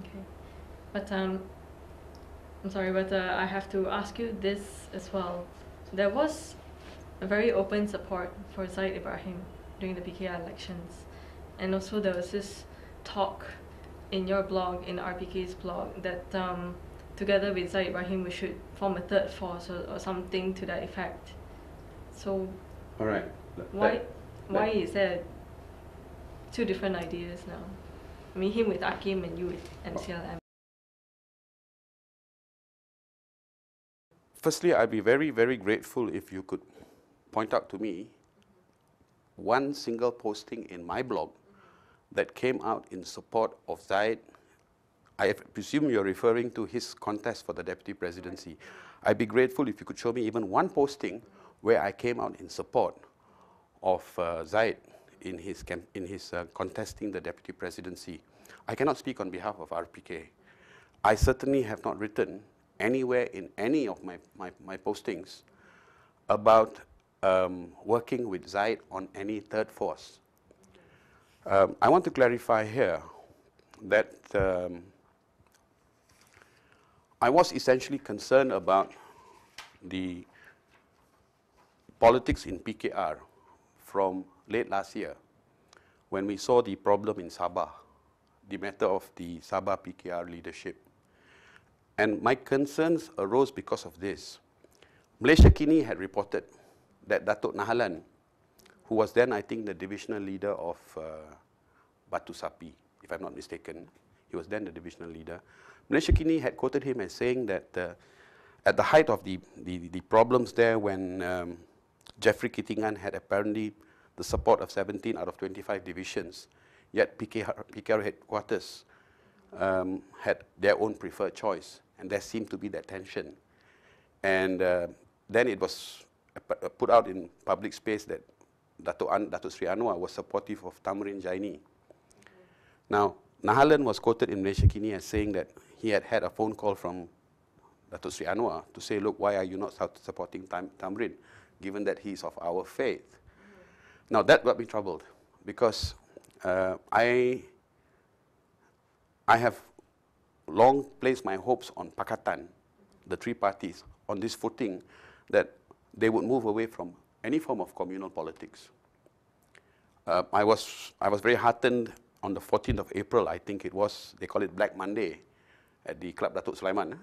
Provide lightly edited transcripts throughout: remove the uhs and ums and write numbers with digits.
Okay. But I'm sorry, but I have to ask you this as well. There was a very open support for Zaid Ibrahim during the PKR elections. And also there was this talk in your blog, in RPK's blog, that together with Zaid Ibrahim we should form a third force or something to that effect. So All right. why is there two different ideas now? I mean, him with Akim and you with MCLM. Firstly, I'd be very, very grateful if you could point out to me one single posting in my blog that came out in support of Zaid. I presume you're referring to his contest for the deputy presidency. I'd be grateful if you could show me even one posting where I came out in support of Zaid in his contesting the deputy presidency. I cannot speak on behalf of RPK. I certainly have not written anywhere in any of my postings about working with Zaid on any third force. I want to clarify here that I was essentially concerned about the politics in PKR from late last year when we saw the problem in Sabah, the matter of the Sabah PKR leadership. And my concerns arose because of this. Malaysia Kini had reported that Datuk Nahalan, who was then, I think, the divisional leader of Batu Sapi, if I'm not mistaken, he was then the divisional leader. Malaysia Kini had quoted him as saying that at the height of the problems there when Jeffrey Kitingan had apparently the support of 17 out of 25 divisions, yet PKR headquarters had their own preferred choice, and there seemed to be that tension. And then it was put out in public space that Datuk Sri Anwar was supportive of Tamrin Jaini. Now, Nahalan was quoted in Malaysia Kini as saying that he had had a phone call from Datuk Sri Anwar to say, look, why are you not supporting Tamrin, given that he is of our faith? Now, that got me troubled, because I have long placed my hopes on Pakatan, the three parties, on this footing that they would move away from any form of communal politics. I was very heartened on the 14th of April, I think it was, they call it Black Monday, at the Club Datuk Sulaiman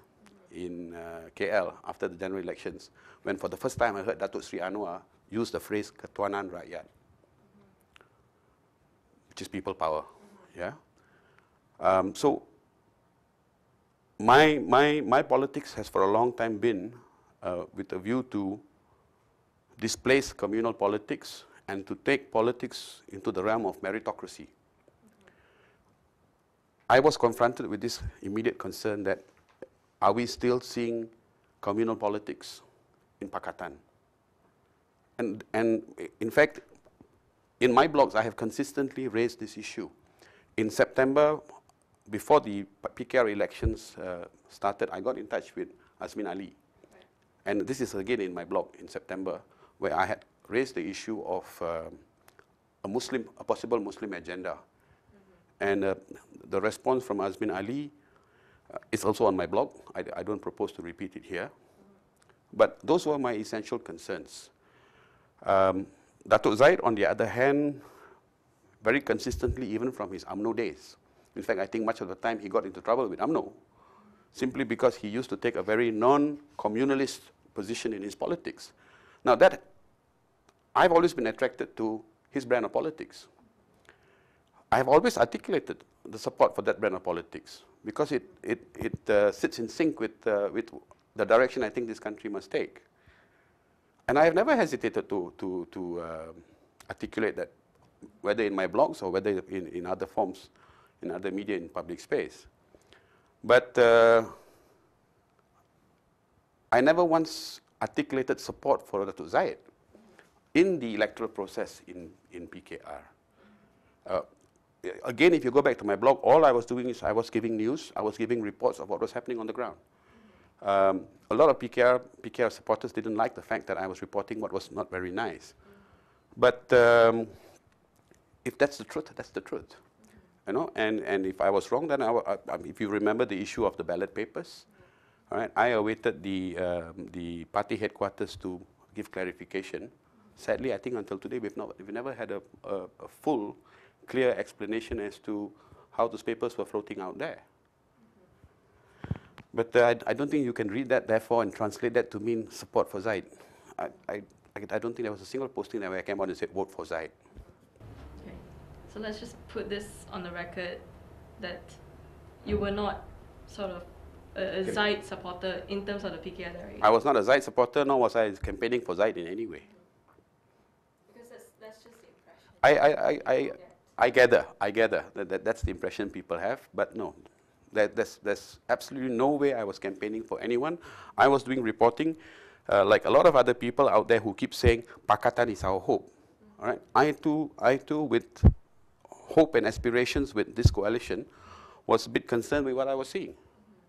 in KL after the general elections, when for the first time I heard Datuk Sri Anwar use the phrase Ketuanan Rakyat, which is people power. Yeah. So my politics has for a long time been with a view to displace communal politics and to take politics into the realm of meritocracy. I was confronted with this immediate concern that are we still seeing communal politics in Pakatan? And in fact, in my blogs, I have consistently raised this issue. In September, before the PKR elections started, I got in touch with Azmin Ali. And this is again in my blog in September, where I had raised the issue of a possible Muslim agenda. And the response from Azmin Ali is also on my blog. I don't propose to repeat it here. But those were my essential concerns. Datuk Zaid, on the other hand, very consistently, even from his UMNO days. In fact, I think much of the time he got into trouble with UMNO, simply because he used to take a very non-communalist position in his politics. Now that, I've always been attracted to his brand of politics. I have always articulated the support for that brand of politics because it sits in sync with the direction I think this country must take. And I have never hesitated to articulate that, whether in my blogs or whether in other forms, in other media, in public space. But I never once articulated support for Datuk Zaid in the electoral process in PKR. Again, if you go back to my blog, all I was doing is I was giving news, I was giving reports of what was happening on the ground. A lot of PKR supporters didn't like the fact that I was reporting what was not very nice. But if that's the truth, that's the truth. you know, and if I was wrong, then if you remember the issue of the ballot papers, all right, I awaited the party headquarters to give clarification. Sadly, I think until today we've never had a full, clear explanation as to how those papers were floating out there. But I don't think you can read that, therefore, and translate that to mean support for Zaid. I don't think there was a single posting that where I came out and said vote for Zaid. Okay, so let's just put this on the record that you were not sort of a Zaid supporter in terms of the PKR direction. I was not a Zaid supporter, nor was I campaigning for Zaid in any way. Because that's just the impression. I gather that's the impression people have, but no, there's absolutely no way I was campaigning for anyone. I was doing reporting, like a lot of other people out there who keep saying Pakatan is our hope. All right, I too, with hope and aspirations with this coalition, was a bit concerned with what I was seeing.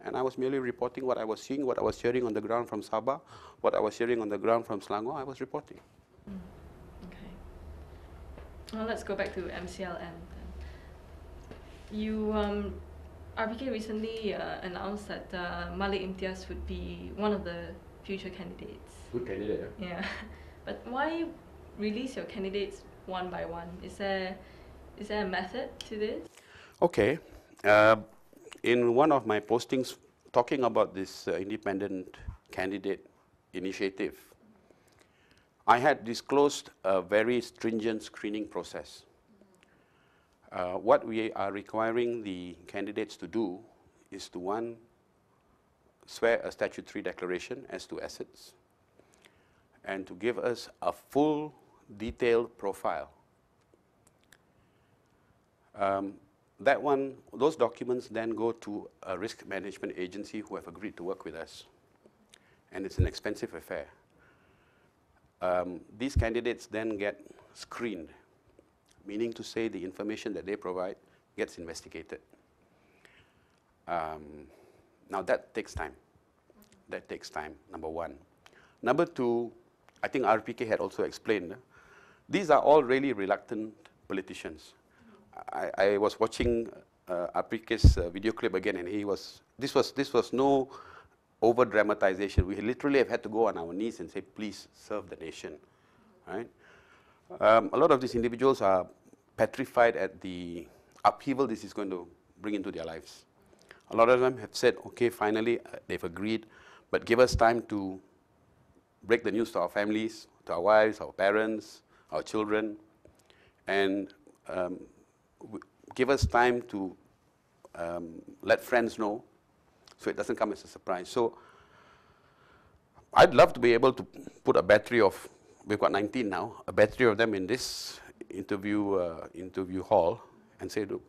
And I was merely reporting what I was seeing, what I was hearing on the ground from Sabah, what I was hearing on the ground from Selangor. I was reporting. Okay. Well, let's go back to MCLM then. You, RPK recently announced that Malik Imtiaz would be one of the future candidates. Good candidate, yeah? Yeah. But why release your candidates one by one? Is there a method to this? Okay. In one of my postings talking about this independent candidate initiative, I had disclosed a very stringent screening process. What we are requiring the candidates to do is to, one, swear a statutory declaration as to assets, and to give us a full, detailed profile. Those documents then go to a risk management agency who have agreed to work with us. And it's an expensive affair. These candidates then get screened, meaning to say the information that they provide gets investigated. Now that takes time. That takes time, number one. Number two, I think RPK had also explained, these are all really reluctant politicians. I was watching RPK's video clip again, and this was no over dramatization. We literally have had to go on our knees and say, please serve the nation, right? A lot of these individuals are petrified at the upheaval this is going to bring into their lives. A lot of them have said, okay, finally, they've agreed, but give us time to break the news to our families, to our wives, our parents, our children, and give us time to let friends know so it doesn't come as a surprise. So I'd love to be able to put a battery of, we've got 19 now, a battery of them in this interview hall and say, look,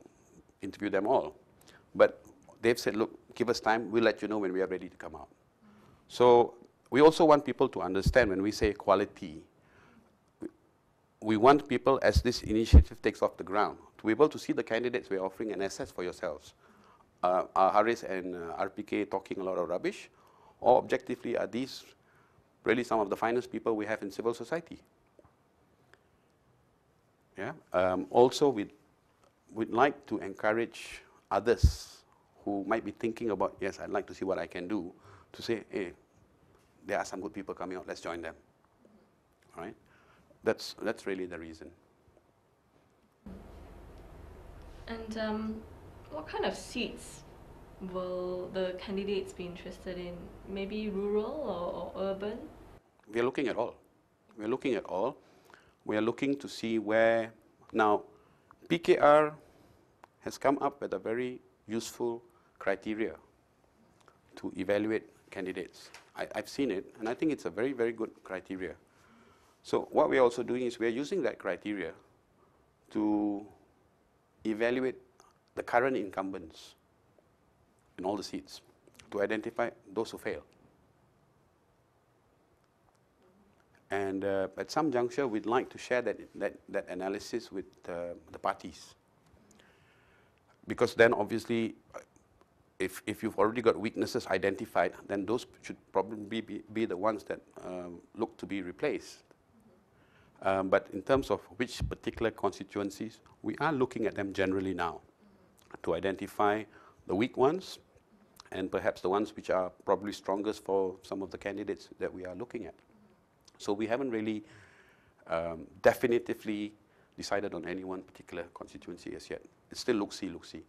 interview them all. But they've said, look, give us time, we'll let you know when we are ready to come out. So we also want people to understand when we say quality, we want people, as this initiative takes off the ground, to be able to see the candidates we're offering and assess for yourselves. Are Haris and RPK talking a lot of rubbish? Or objectively, are these really some of the finest people we have in civil society? Yeah. Also, we'd like to encourage others who might be thinking about, yes, I'd like to see what I can do, to say, hey, there are some good people coming out, let's join them. All right? That's really the reason. And what kind of seats will the candidates be interested in? Maybe rural or urban? We are looking at all. We are looking at all. We are looking to see where, now, PKR has come up with a very useful criteria to evaluate candidates. I've seen it, and I think it's a very, very good criteria. So what we're also doing is we're using that criteria to evaluate the current incumbents in all the seats, to identify those who fail. And at some juncture, we'd like to share that analysis with the parties. Because then obviously, if you've already got weaknesses identified, then those should probably be the ones that look to be replaced. But in terms of which particular constituencies, we are looking at them generally now. to identify the weak ones and perhaps the ones which are probably strongest for some of the candidates that we are looking at. So we haven't really definitively decided on any one particular constituency as yet. It's still look-see, look-see.